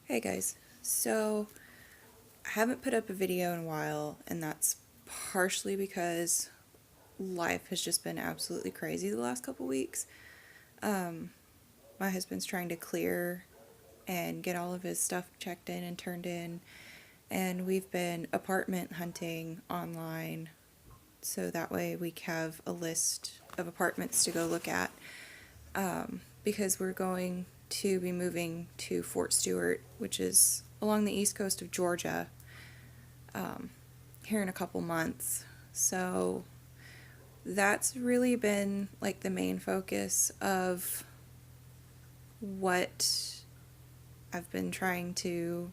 Hey guys, so I haven't put up a video in a while, and that's partially because life has just been absolutely crazy the last couple weeks. Um, my husband's trying to clear and get all of his stuff checked in and turned in, and we've been apartment hunting online so that way we have a list of apartments to go look at because we're going to be moving to Fort Stewart, which is along the east coast of Georgia, here in a couple months. So that's really been like the main focus of what I've been trying to.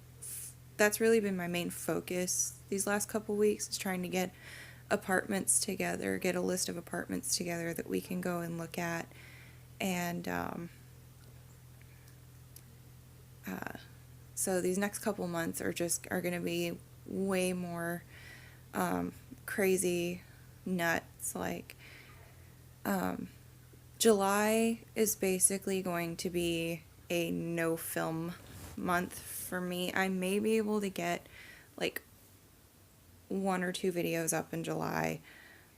That's really been my main focus these last couple weeks is trying to get apartments together, get a list of apartments together that we can go and look at. And so these next couple months are going to be way more crazy nuts. Like July is basically going to be a no film month for me. I may be able to get like one or two videos up in July.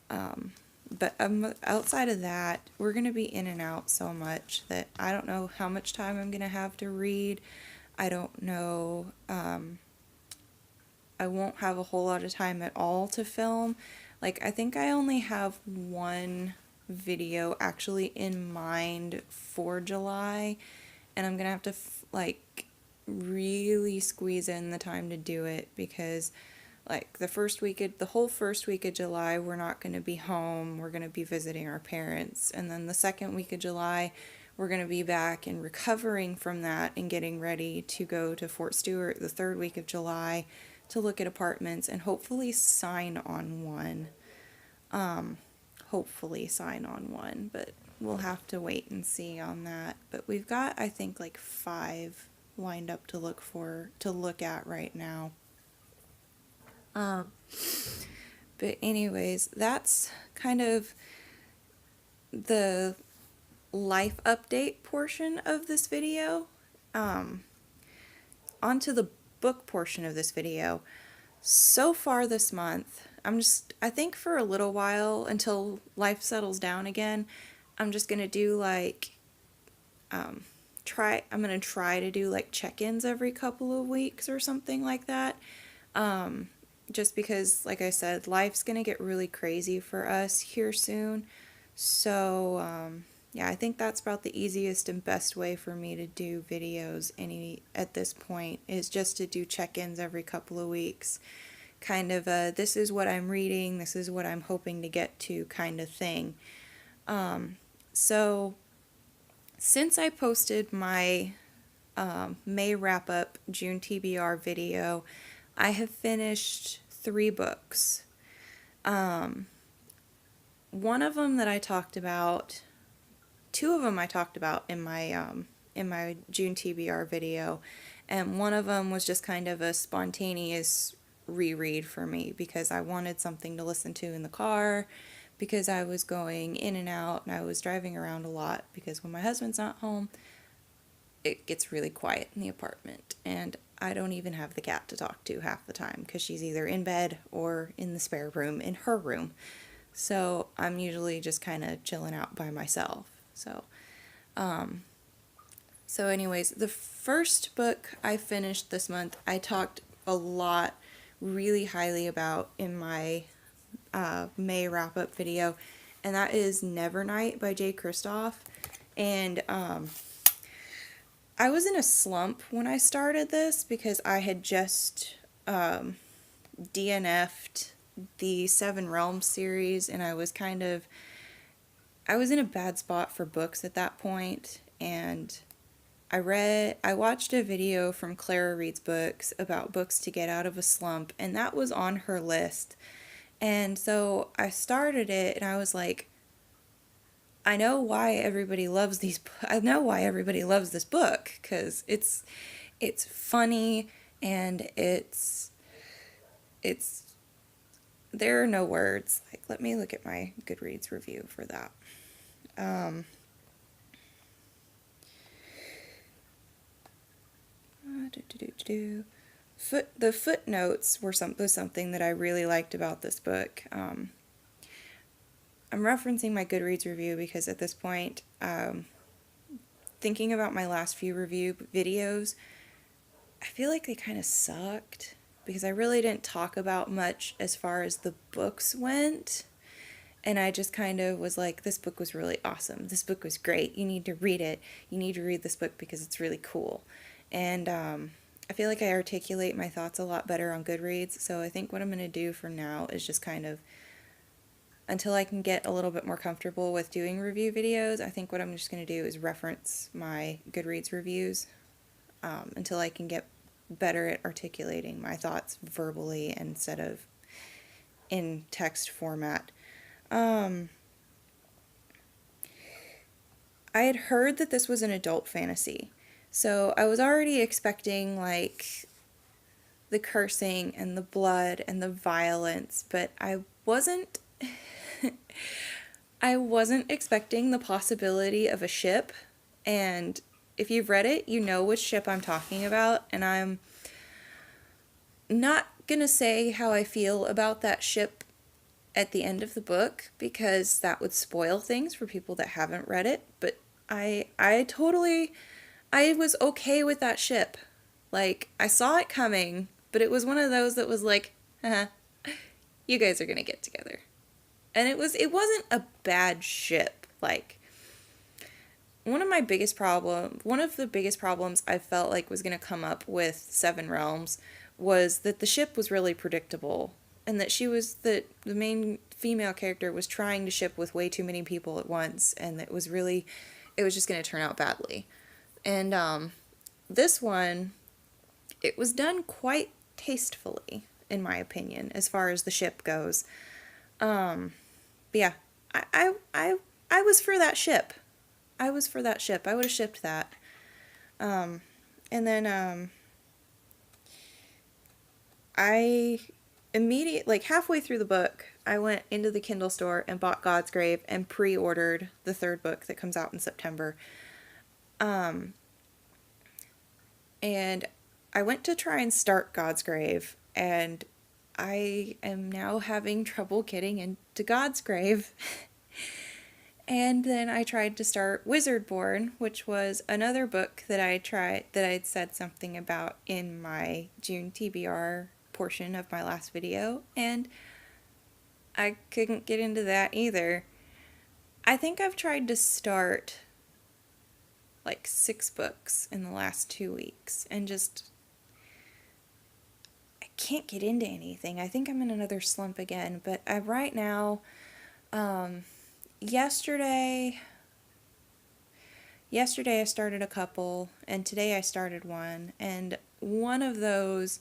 But outside of that, we're going to be in and out so much that I don't know how much time I'm going to have to read. I don't know. I won't have a whole lot of time at all to film. Like, I think I only have one video actually in mind for July, and I'm gonna have to like really squeeze in the time to do it because like the whole first week of July we're not going to be home. We're going to be visiting our parents, and then the second week of July we're going to be back and recovering from that and getting ready to go to Fort Stewart the third week of July to look at apartments and hopefully sign on one. Hopefully sign on one, but we'll have to wait and see on that. But we've got, I think, like five lined up to look at right now. But anyways, that's kind of the life update portion of this video. Onto the book portion of this video. So far this month, I think for a little while until life settles down again, I'm just gonna do like, I'm gonna try to do like check-ins every couple of weeks or something like that. Just because, like I said, life's gonna get really crazy for us here soon. So, yeah, I think that's about the easiest and best way for me to do videos at this point is just to do check-ins every couple of weeks. Kind of a, this is what I'm reading, this is what I'm hoping to get to kind of thing. So, since I posted my May wrap up June TBR video, I have finished 3 books. One of them that I talked about, two of them I talked about in my June TBR video, and one of them was just kind of a spontaneous reread for me because I wanted something to listen to in the car because I was going in and out and I was driving around a lot because when my husband's not home, it gets really quiet in the apartment and I don't even have the cat to talk to half the time because she's either in bed or in the spare room in her room. So I'm usually just kind of chilling out by myself. So anyways, the first book I finished this month, I talked a lot really highly about in my May wrap up video, and that is Nevernight by Jay Kristoff. And I was in a slump when I started this because I had just DNF'd the Seven Realms series, and I was in a bad spot for books at that point, and I watched a video from Clara Reads Books about books to get out of a slump, and that was on her list. And so I started it, and I was like, I know why everybody loves I know why everybody loves this book because it's funny and it's there are no words. Like, let me look at my Goodreads review for that. The footnotes was something that I really liked about this book. I'm referencing my Goodreads review because at this point, thinking about my last few review videos, I feel like they kind of sucked because I really didn't talk about much as far as the books went. And I just kind of was like, this book was really awesome. This book was great. You need to read it. You need to read this book because it's really cool. And I feel like I articulate my thoughts a lot better on Goodreads. So I think what I'm going to do for now is just kind of, until I can get a little bit more comfortable with doing review videos, I think what I'm just going to do is reference my Goodreads reviews until I can get better at articulating my thoughts verbally instead of in text format. I had heard that this was an adult fantasy, so I was already expecting like the cursing and the blood and the violence, but I wasn't I wasn't expecting the possibility of a ship. And if you've read it, you know which ship I'm talking about, and I'm not gonna say how I feel about that ship at the end of the book because that would spoil things for people that haven't read it, but I was okay with that ship. Like, I saw it coming, but it was one of those that was like, you guys are gonna get together. And it wasn't a bad ship. Like, one of the biggest problems I felt like was gonna come up with Seven Realms was that the ship was really predictable, and that the main female character was trying to ship with way too many people at once, and it was just going to turn out badly. And this one, it was done quite tastefully, in my opinion, as far as the ship goes. But yeah, I was for that ship. I was for that ship. I would have shipped that. And then I immediately, like halfway through the book, I went into the Kindle store and bought Godsgrave and pre-ordered the third book that comes out in September. And I went to try and start Godsgrave, and I am now having trouble getting into Godsgrave. And then I tried to start Wizardborn, which was another book that I'd said something about in my June TBR portion of my last video, and I couldn't get into that either. I think I've tried to start like 6 books in the last 2 weeks, and just I can't get into anything. I think I'm in another slump again, but right now, yesterday I started a couple, and today I started one, and one of those,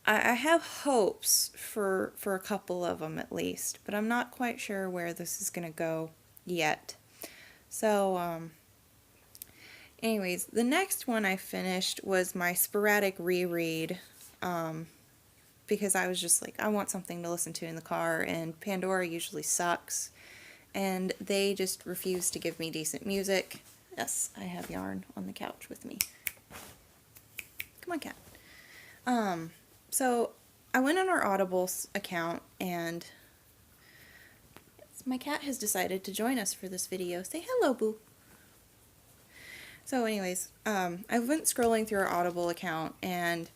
I have hopes for a couple of them at least, but I'm not quite sure where this is going to go yet. So, anyways, the next one I finished was my sporadic reread, because I was just like, I want something to listen to in the car, and Pandora usually sucks, and they just refuse to give me decent music. Yes, I have Yarn on the couch with me. Come on, cat. So I went on our Audible account, and my cat has decided to join us for this video. Say hello, boo. So anyways, I went scrolling through our Audible account, and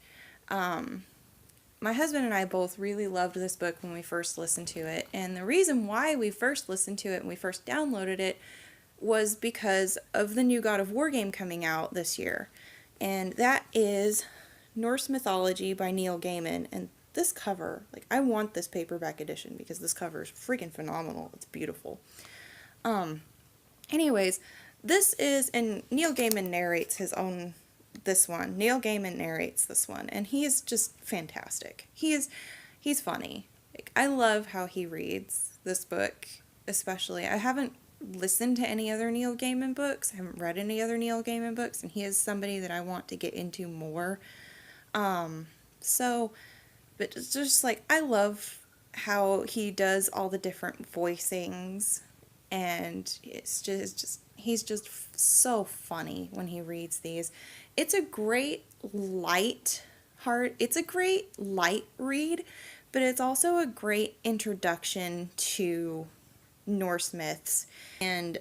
my husband and I both really loved this book when we first listened to it. And the reason why we first listened to it and we first downloaded it was because of the new God of War game coming out this year. And that is Norse Mythology by Neil Gaiman. And this cover, like, I want this paperback edition because this cover is freaking phenomenal. It's beautiful. Anyways, this is, and Neil Gaiman narrates this one. Neil Gaiman narrates this one, and he is just fantastic. He's funny. Like, I love how he reads this book, especially. I haven't listened to any other Neil Gaiman books. I haven't read any other Neil Gaiman books, and he is somebody that I want to get into more. But it's just like, I love how he does all the different voicings, and it's just he's just so funny when he reads these. It's a great it's a great light read, but it's also a great introduction to Norse myths. And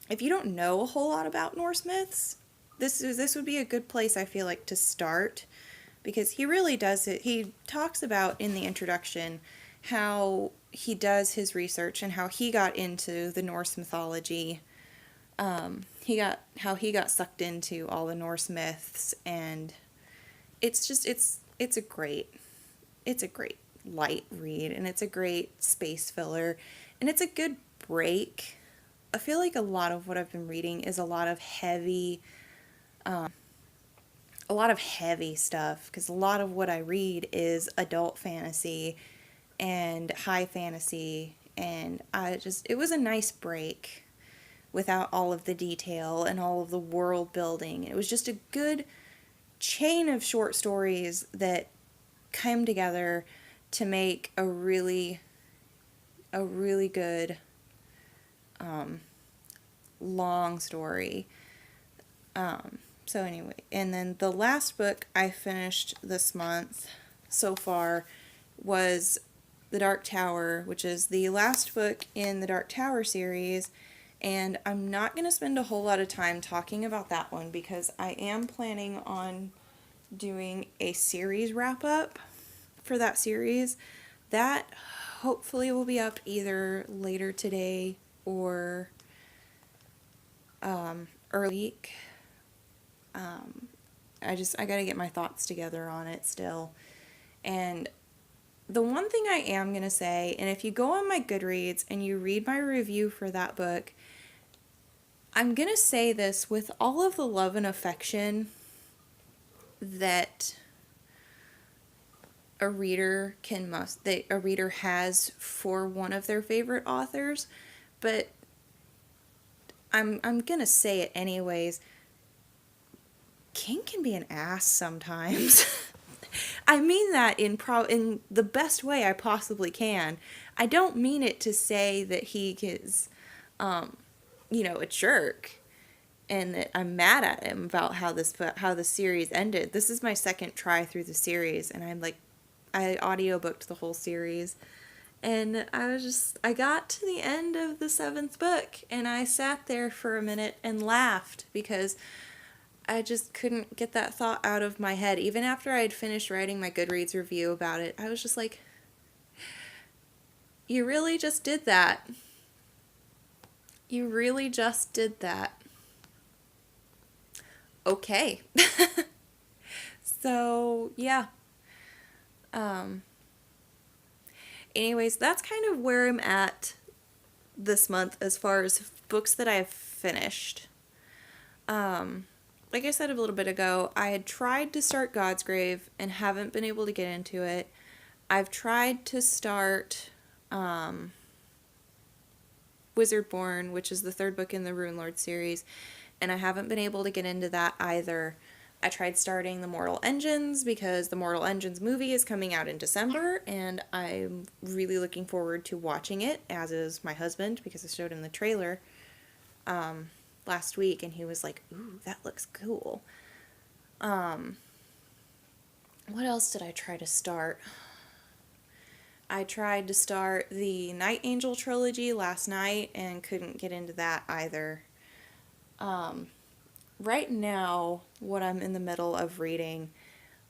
if you don't know a whole lot about Norse myths, this would be a good place, I feel like, to start, because he really does it. He talks about in the introduction how he does his research and how he got into the Norse mythology. How he got sucked into all the Norse myths, and it's a great light read, and it's a great space filler, and it's a good break. I feel like a lot of what I've been reading is a lot of heavy stuff, because a lot of what I read is adult fantasy and high fantasy, and it was a nice break without all of the detail and all of the world building. It was just a good chain of short stories that came together to make a really good long story. So anyway, and then the last book I finished this month so far was The Dark Tower, which is the last book in the Dark Tower series. And I'm not going to spend a whole lot of time talking about that one, because I am planning on doing a series wrap up for that series. That hopefully will be up either later today or early week. I gotta get my thoughts together on it still. And the one thing I am gonna say, and if you go on my Goodreads and you read my review for that book, I'm gonna say this with all of the love and affection that a reader has for one of their favorite authors, but I'm gonna say it anyways. King can be an ass sometimes. I mean that in the best way I possibly can. I don't mean it to say that he is, a jerk, and that I'm mad at him about how the series ended. This is my second try through the series, and I audiobooked the whole series, and I got to the end of the 7th book, and I sat there for a minute and laughed, because I just couldn't get that thought out of my head. Even after I had finished writing my Goodreads review about it, I was just like, you really just did that. You really just did that. Okay. So, yeah. Anyways, that's kind of where I'm at this month as far as books that I've finished. Like I said a little bit ago, I had tried to start Godsgrave and haven't been able to get into it. I've tried to start Wizardborn, which is the 3rd book in the Runelord series, and I haven't been able to get into that either. I tried starting The Mortal Engines, because the Mortal Engines movie is coming out in December, and I'm really looking forward to watching it, as is my husband, because I showed him the trailer last week, and he was like, ooh, that looks cool. What else did I try to start? I tried to start the Night Angel trilogy last night and couldn't get into that either. Right now, what I'm in the middle of reading,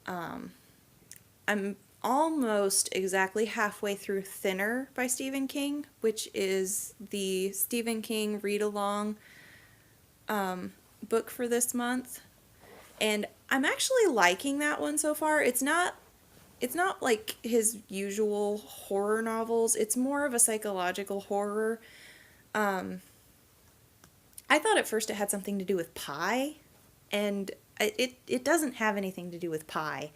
I'm almost exactly halfway through Thinner by Stephen King, which is the Stephen King read-along book for this month, and I'm actually liking that one so far. It's not like his usual horror novels. It's more of a psychological horror. I thought at first it had something to do with pie, and it doesn't have anything to do with pie.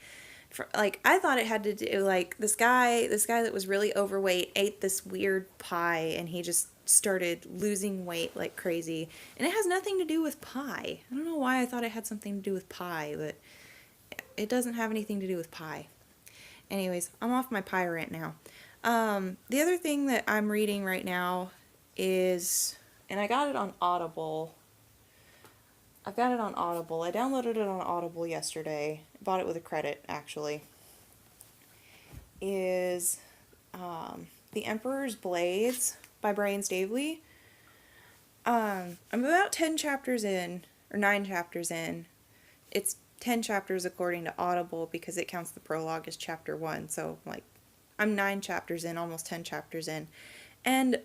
I thought it had to do, like, this guy that was really overweight ate this weird pie, and he just started losing weight like crazy, and it has nothing to do with pie. I don't know why I thought it had something to do with pie, but it doesn't have anything to do with pie. Anyways, I'm off my pie rant now. The other thing that I'm reading right now is, and I got it on Audible, I've got it on Audible. I downloaded it on Audible yesterday. Bought it with a credit, actually. Is The Emperor's Blades by Brian Staveley. I'm about 10 chapters in, or 9 chapters in. It's 10 chapters according to Audible because it counts the prologue as chapter 1. So, like, I'm 9 chapters in, almost 10 chapters in. And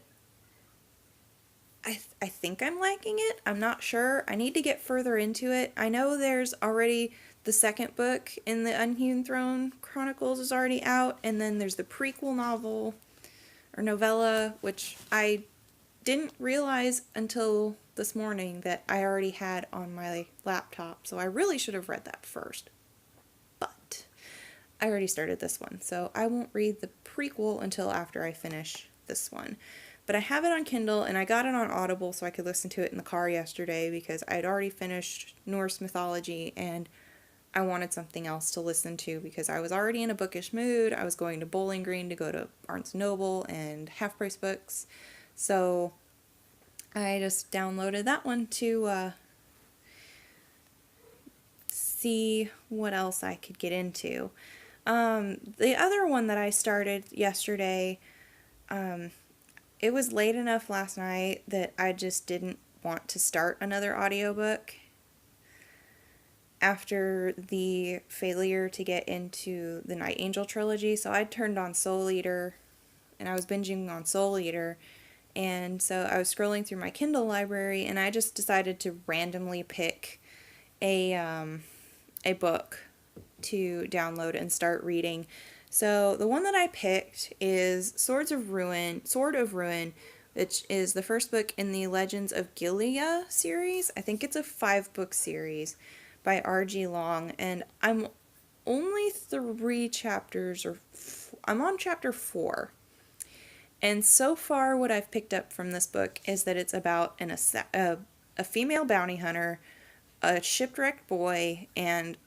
I think I'm liking it. I'm not sure. I need to get further into it. I know there's already the second book in the Unhewn Throne Chronicles is already out, and then there's the prequel novel or novella, which I didn't realize until this morning that I already had on my laptop. So I really should have read that first. But I already started this one, so I won't read the prequel until after I finish this one. But I have it on Kindle, and I got it on Audible so I could listen to it in the car yesterday because I had already finished Norse mythology, and I wanted something else to listen to because I was already in a bookish mood. I was going to Bowling Green to go to Barnes & Noble and Half Price Books. So I just downloaded that one to see what else I could get into. The other one that I started yesterday, it was late enough last night that I just didn't want to start another audiobook after the failure to get into the Night Angel trilogy. So I turned on Soul Eater, and I was binging on Soul Eater. And so I was scrolling through my Kindle library, and I just decided to randomly pick a book to download and start reading. So the one that I picked is Sword of Ruin, which is the first book in the Legends of Gilead series. I think it's a 5-book series by R.G. Long, and I'm only 3 chapters, I'm on chapter 4. And so far what I've picked up from this book is that it's about a female bounty hunter, a shipwrecked boy, and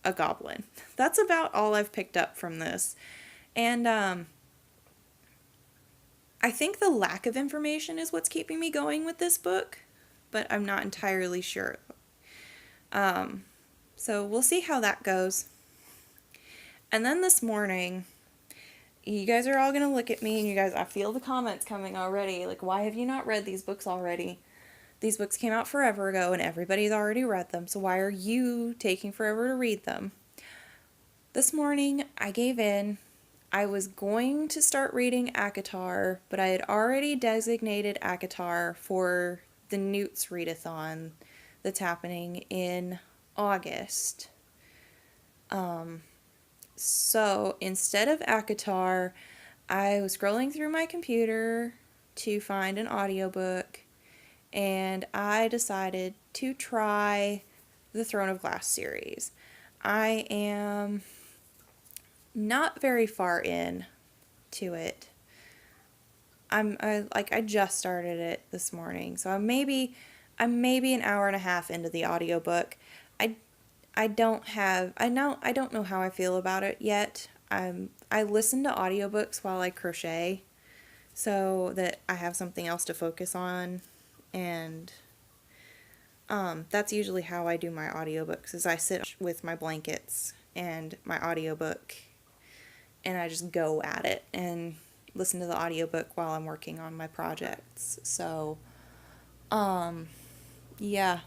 a goblin. That's about all I've picked up from this. And I think the lack of information is what's keeping me going with this book, but I'm not entirely sure. So we'll see how that goes. And then this morning, you guys are all going to look at me, and you guys, I feel the comments coming already. Like, why have you not read these books already? These books came out forever ago, and everybody's already read them, so why are you taking forever to read them? This morning, I gave in. I was going to start reading ACOTAR, but I had already designated ACOTAR for the Newt's readathon that's happening in August. So instead of ACOTAR, I was scrolling through my computer to find an audiobook, and I decided to try the Throne of Glass series. I am not very far in to it. I just started it this morning, so I'm maybe an hour and a half into the audiobook. I don't know how I feel about it yet. I listen to audiobooks while I crochet so that I have something else to focus on, and that's usually how I do my audiobooks, is I sit with my blankets and my audiobook and I just go at it and listen to the audiobook while I'm working on my projects. So yeah,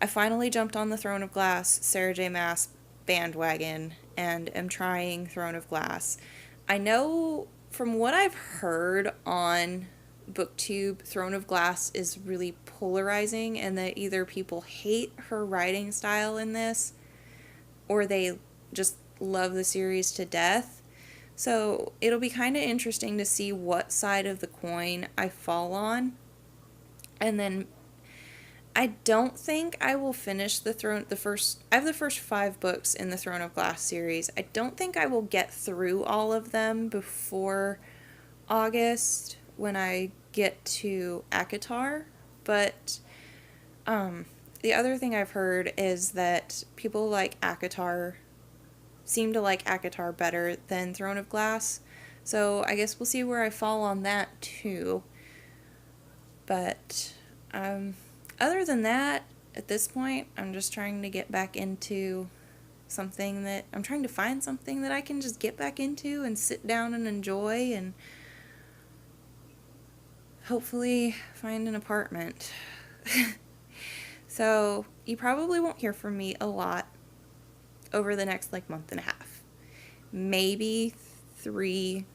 I finally jumped on the Throne of Glass Sarah J. Maas bandwagon and am trying Throne of Glass. I know from what I've heard on BookTube, Throne of Glass is really polarizing, and that either people hate her writing style in this or they just love the series to death. So it'll be kind of interesting to see what side of the coin I fall on. And then I don't think I will finish I have the first 5 books in the Throne of Glass series. I don't think I will get through all of them before August when I get to ACOTAR, but the other thing I've heard is that people seem to like ACOTAR better than Throne of Glass, so I guess we'll see where I fall on that too. But other than that, at this point, I'm just trying to get back into something that I'm trying to find something that I can just get back into and sit down and enjoy, and hopefully find an apartment. So you probably won't hear from me a lot over the next like month and a half. Maybe three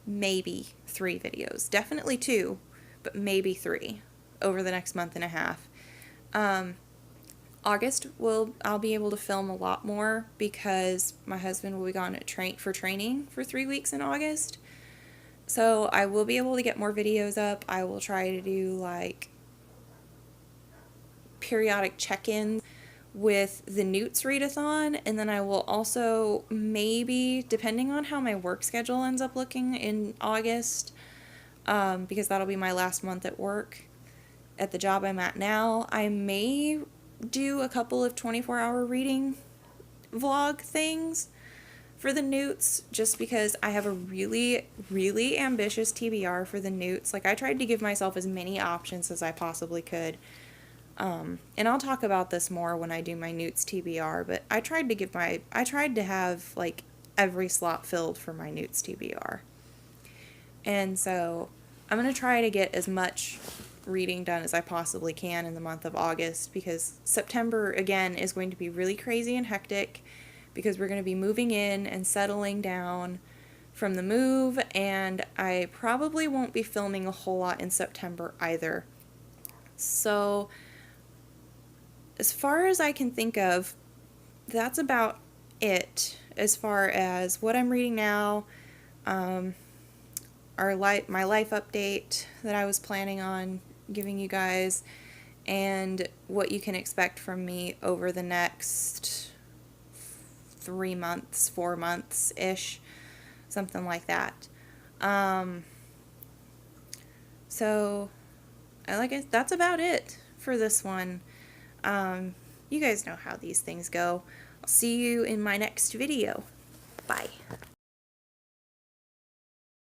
videos. Definitely two, but maybe three over the next month and a half. August I'll be able to film a lot more because my husband will be gone at training for 3 weeks in August. So I will be able to get more videos up. I will try to do like periodic check-ins with the Newts readathon, and then I will also, maybe depending on how my work schedule ends up looking in August, because that'll be my last month at work at the job I'm at now, I may do a couple of 24-hour reading vlog things for the Newts, just because I have a really, really ambitious TBR for the Newts. Like, I tried to give myself as many options as I possibly could. And I'll talk about this more when I do my Newts TBR, but I tried to have like every slot filled for my Newts TBR. And so I'm going to try to get as much reading done as I possibly can in the month of August, because September, again, is going to be really crazy and hectic because we're going to be moving in and settling down from the move, and I probably won't be filming a whole lot in September either. So as far as I can think of, that's about it as far as what I'm reading now, my life update that I was planning on giving you guys, and what you can expect from me over the next 3 months, 4 months-ish, something like that. So, that's about it for this one. You guys know how these things go. I'll see you in my next video. Bye.